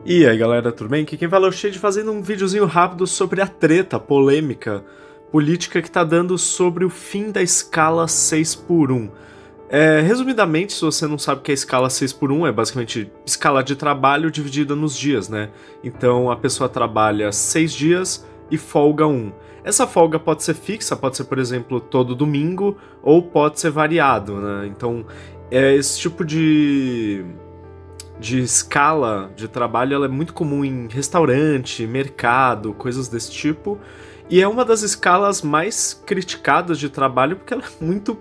E aí galera, tudo bem? Aqui quem fala é o Shade fazendo um videozinho rápido sobre a treta, polêmica, política que tá dando sobre o fim da escala 6x1. Resumidamente, se você não sabe o que é escala 6x1, é basicamente escala de trabalho dividida nos dias, né? Então a pessoa trabalha 6 dias e folga um. Essa folga pode ser fixa, pode ser, por exemplo, todo domingo, ou pode ser variado, né? Então, esse tipo de escala de trabalho ela é muito comum em restaurante, mercado, coisas desse tipo. E é uma das escalas mais criticadas de trabalho porque ela é muito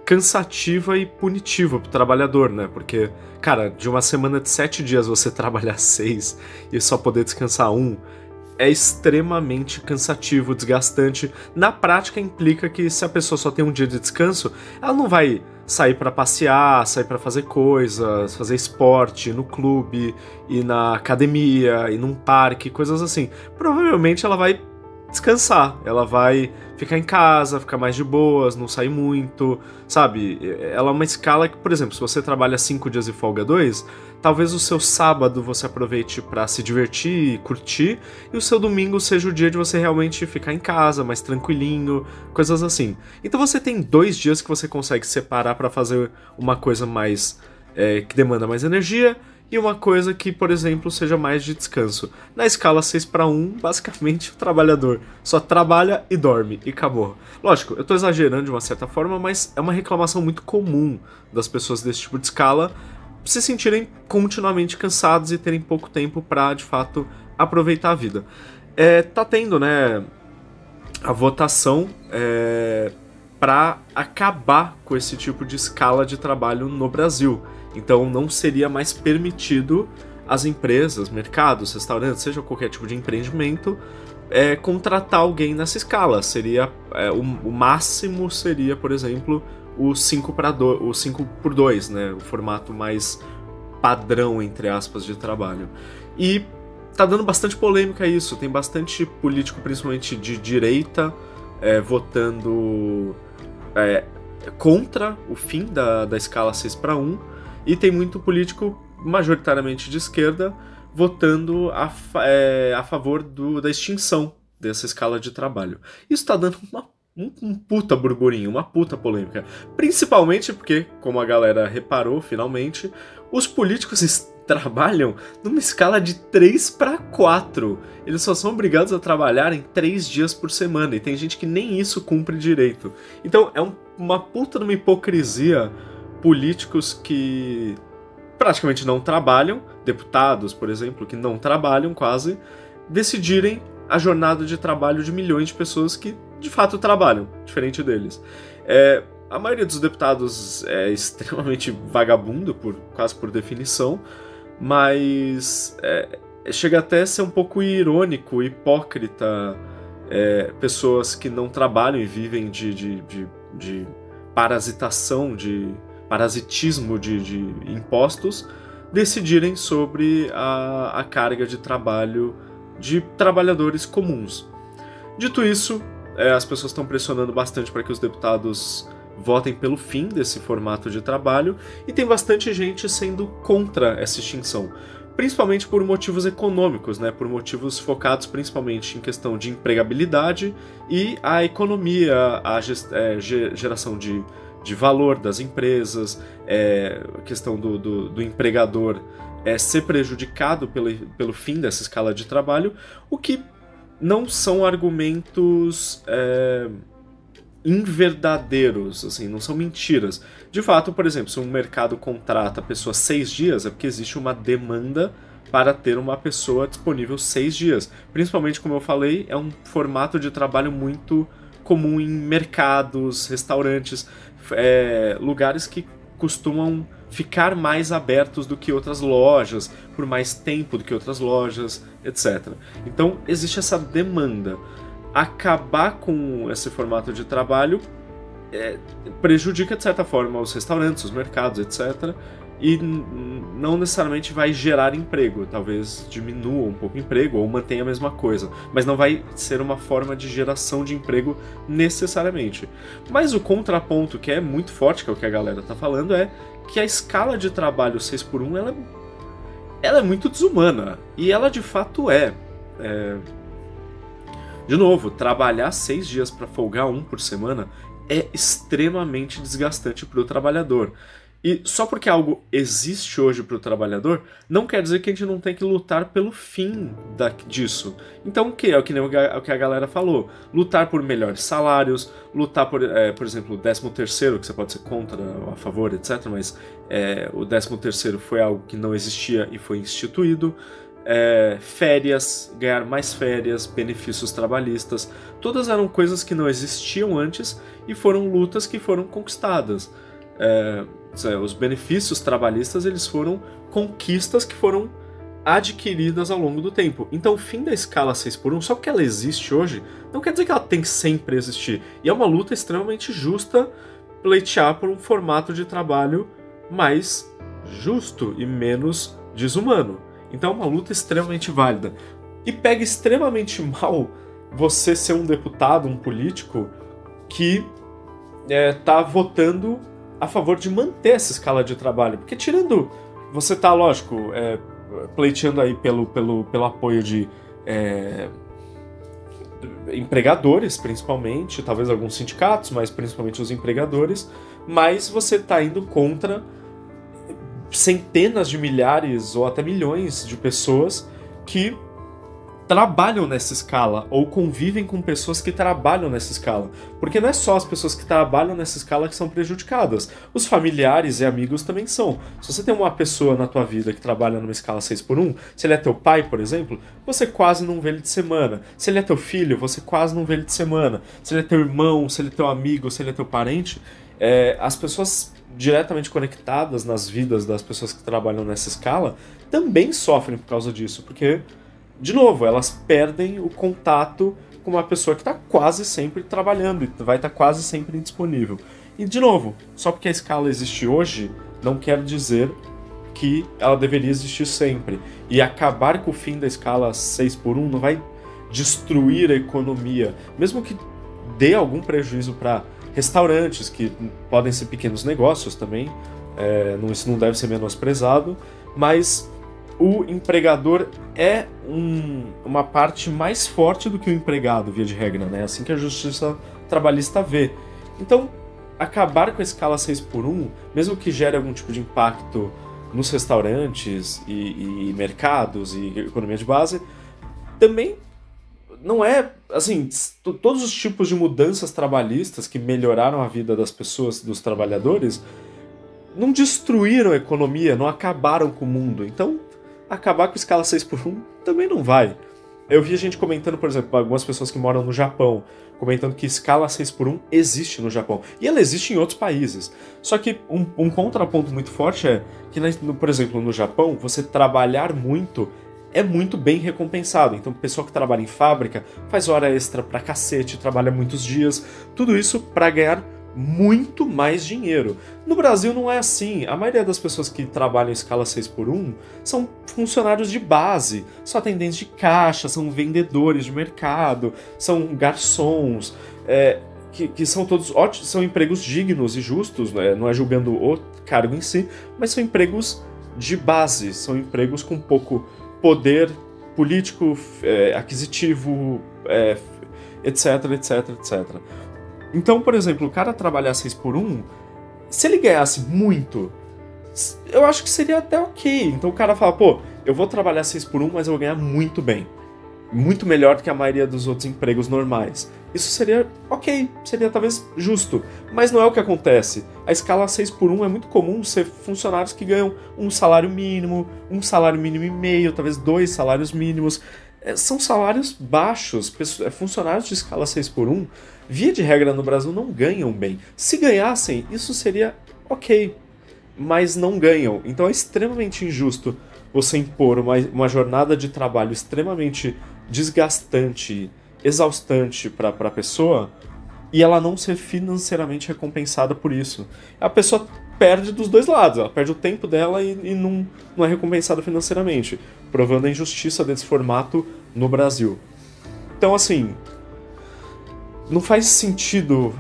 cansativa e punitiva pro trabalhador, né? Porque, cara, de uma semana de 7 dias você trabalhar 6 e só poder descansar um é extremamente cansativo, desgastante. Na prática implica que se a pessoa só tem um dia de descanso, ela não vai sair pra passear, sair pra fazer coisas, fazer esporte no clube, ir na academia, ir num parque, coisas assim. Provavelmente ela vai descansar, ela vai ficar em casa, ficar mais de boas, não sair muito, sabe? Ela é uma escala que, por exemplo, se você trabalha 5 dias e folga 2, talvez o seu sábado você aproveite pra se divertir e curtir, e o seu domingo seja o dia de você realmente ficar em casa, mais tranquilinho, coisas assim. Então você tem 2 dias que você consegue separar pra fazer uma coisa mais que demanda mais energia, e uma coisa que, por exemplo, seja mais de descanso. Na escala 6x1, basicamente o trabalhador só trabalha e dorme, e acabou. Lógico, eu tô exagerando de uma certa forma, mas é uma reclamação muito comum das pessoas desse tipo de escala se sentirem continuamente cansados e terem pouco tempo pra, de fato, aproveitar a vida. Tá tendo, né, a votação pra acabar com esse tipo de escala de trabalho no Brasil. Então não seria mais permitido as empresas, mercados, restaurantes, seja qualquer tipo de empreendimento, contratar alguém nessa escala. Seria o máximo seria, por exemplo, o 5x2, né? O formato mais padrão, entre aspas, de trabalho. E tá dando bastante polêmica isso. Tem bastante político, principalmente de direita, votando contra o fim da escala 6x1. E tem muito político, majoritariamente de esquerda, votando a favor da extinção dessa escala de trabalho. Isso tá dando um puta burburinho, uma puta polêmica. Principalmente porque, como a galera reparou, finalmente, os políticos trabalham numa escala de 3x4. Eles só são obrigados a trabalhar em 3 dias por semana. E tem gente que nem isso cumpre direito. Então é uma puta de uma hipocrisia. Políticos que praticamente não trabalham, deputados, por exemplo, que não trabalham quase, decidirem a jornada de trabalho de milhões de pessoas que de fato trabalham, diferente deles. A maioria dos deputados é extremamente vagabundo, quase por definição, mas chega até a ser um pouco irônico, hipócrita, pessoas que não trabalham e vivem de parasitação, de parasitismo de impostos, decidirem sobre a carga de trabalho de trabalhadores comuns. Dito isso, as pessoas estão pressionando bastante para que os deputados votem pelo fim desse formato de trabalho, e tem bastante gente sendo contra essa extinção, principalmente por motivos econômicos, né? Por motivos focados principalmente em questão de empregabilidade e a economia, a geração de valor das empresas, a questão do empregador ser prejudicado pelo fim dessa escala de trabalho, o que não são argumentos inverdadeiros, assim, não são mentiras. De fato, por exemplo, se um mercado contrata a pessoa 6 dias, é porque existe uma demanda para ter uma pessoa disponível 6 dias. Principalmente, como eu falei, é um formato de trabalho muito comum em mercados, restaurantes, lugares que costumam ficar mais abertos do que outras lojas, por mais tempo do que outras lojas, etc. Então existe essa demanda. Acabar com esse formato de trabalho prejudica de certa forma os restaurantes, os mercados, etc. E não necessariamente vai gerar emprego, talvez diminua um pouco o emprego ou mantenha a mesma coisa, mas não vai ser uma forma de geração de emprego necessariamente. Mas o contraponto, que é muito forte, que é o que a galera tá falando, é que a escala de trabalho 6x1 ela é muito desumana. E ela de fato é. De novo, trabalhar 6 dias para folgar um por semana é extremamente desgastante para o trabalhador. E só porque algo existe hoje para o trabalhador, não quer dizer que a gente não tem que lutar pelo fim disso. Então, o que é o que a galera falou? Lutar por melhores salários, lutar por exemplo, o 13º, que você pode ser contra ou a favor, etc. Mas o 13º foi algo que não existia e foi instituído. Férias, ganhar mais férias, benefícios trabalhistas, todas eram coisas que não existiam antes e foram lutas que foram conquistadas. Os benefícios trabalhistas, eles foram conquistas que foram adquiridas ao longo do tempo. Então o fim da escala 6x1, só porque ela existe hoje, não quer dizer que ela tem que sempre existir. E é uma luta extremamente justa pleitear por um formato de trabalho mais justo e menos desumano. Então é uma luta extremamente válida. E pega extremamente mal você ser um deputado, um político, que tá votando a favor de manter essa escala de trabalho. Porque tirando... Você tá, lógico, pleiteando aí pelo apoio de empregadores, principalmente, talvez alguns sindicatos, mas principalmente os empregadores, mas você tá indo contra centenas de milhares ou até milhões de pessoas que trabalham nessa escala ou convivem com pessoas que trabalham nessa escala. Porque não é só as pessoas que trabalham nessa escala que são prejudicadas. Os familiares e amigos também são. Se você tem uma pessoa na tua vida que trabalha numa escala 6x1, se ele é teu pai, por exemplo, você quase não vê ele de semana. Se ele é teu filho, você quase não vê ele de semana. Se ele é teu irmão, se ele é teu amigo, se ele é teu parente, as pessoas diretamente conectadas nas vidas das pessoas que trabalham nessa escala também sofrem por causa disso, porque, de novo, elas perdem o contato com uma pessoa que está quase sempre trabalhando e vai estar quase sempre disponível. E, de novo, só porque a escala existe hoje, não quer dizer que ela deveria existir sempre. E acabar com o fim da escala 6x1 não vai destruir a economia, mesmo que dê algum prejuízo para restaurantes, que podem ser pequenos negócios também, isso não deve ser menosprezado, mas o empregador é uma parte mais forte do que o empregado, via de regra, né? Assim que a justiça trabalhista vê. Então, acabar com a escala 6x1, mesmo que gere algum tipo de impacto nos restaurantes e mercados e economia de base, também não é, assim, todos os tipos de mudanças trabalhistas que melhoraram a vida das pessoas, dos trabalhadores, não destruíram a economia, não acabaram com o mundo. Então, acabar com escala 6x1 também não vai. Eu vi gente comentando, por exemplo, algumas pessoas que moram no Japão, comentando que escala 6x1 existe no Japão. E ela existe em outros países. Só que um contraponto muito forte é que, por exemplo, no Japão, você trabalhar muito é muito bem recompensado. Então, o pessoal que trabalha em fábrica faz hora extra pra cacete, trabalha muitos dias, tudo isso pra ganhar muito mais dinheiro. No Brasil não é assim. A maioria das pessoas que trabalham em escala 6x1 são funcionários de base, são atendentes de caixa, são vendedores de mercado, são garçons, que são todos ótimos, são empregos dignos e justos, né? Não é julgando o cargo em si, mas são empregos de base, são empregos com pouco poder político, aquisitivo, etc, etc, etc. Então, por exemplo, o cara trabalhar 6x1, se ele ganhasse muito, eu acho que seria até ok. Então o cara fala, pô, eu vou trabalhar 6x1, mas eu vou ganhar muito bem. Muito melhor do que a maioria dos outros empregos normais. Isso seria ok, seria talvez justo. Mas não é o que acontece. A escala 6x1 é muito comum ser funcionários que ganham um salário mínimo e meio, talvez 2 salários mínimos. São salários baixos. Funcionários de escala 6x1, via de regra no Brasil, não ganham bem. Se ganhassem, isso seria ok. Mas não ganham. Então é extremamente injusto você impor uma jornada de trabalho extremamente desgastante, exaustante para a pessoa e ela não ser financeiramente recompensada por isso. A pessoa perde dos dois lados, ela perde o tempo dela e não é recompensada financeiramente, provando a injustiça desse formato no Brasil. Então, assim, não faz sentido,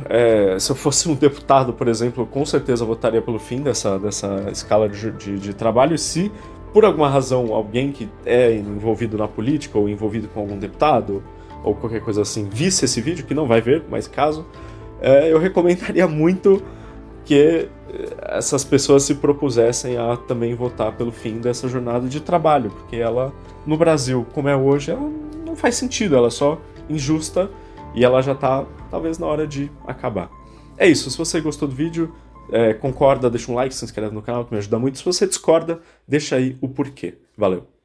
se eu fosse um deputado, por exemplo, eu com certeza votaria pelo fim dessa escala de trabalho. Se por alguma razão, alguém que é envolvido na política ou envolvido com algum deputado ou qualquer coisa assim, visse esse vídeo, que não vai ver, mas caso, eu recomendaria muito que essas pessoas se propusessem a também votar pelo fim dessa jornada de trabalho, porque ela, no Brasil, como é hoje, ela não faz sentido, ela é só injusta e ela já tá, talvez, na hora de acabar. É isso, se você gostou do vídeo, concorda, deixa um like, se inscreve no canal, que me ajuda muito. Se você discorda, deixa aí o porquê. Valeu!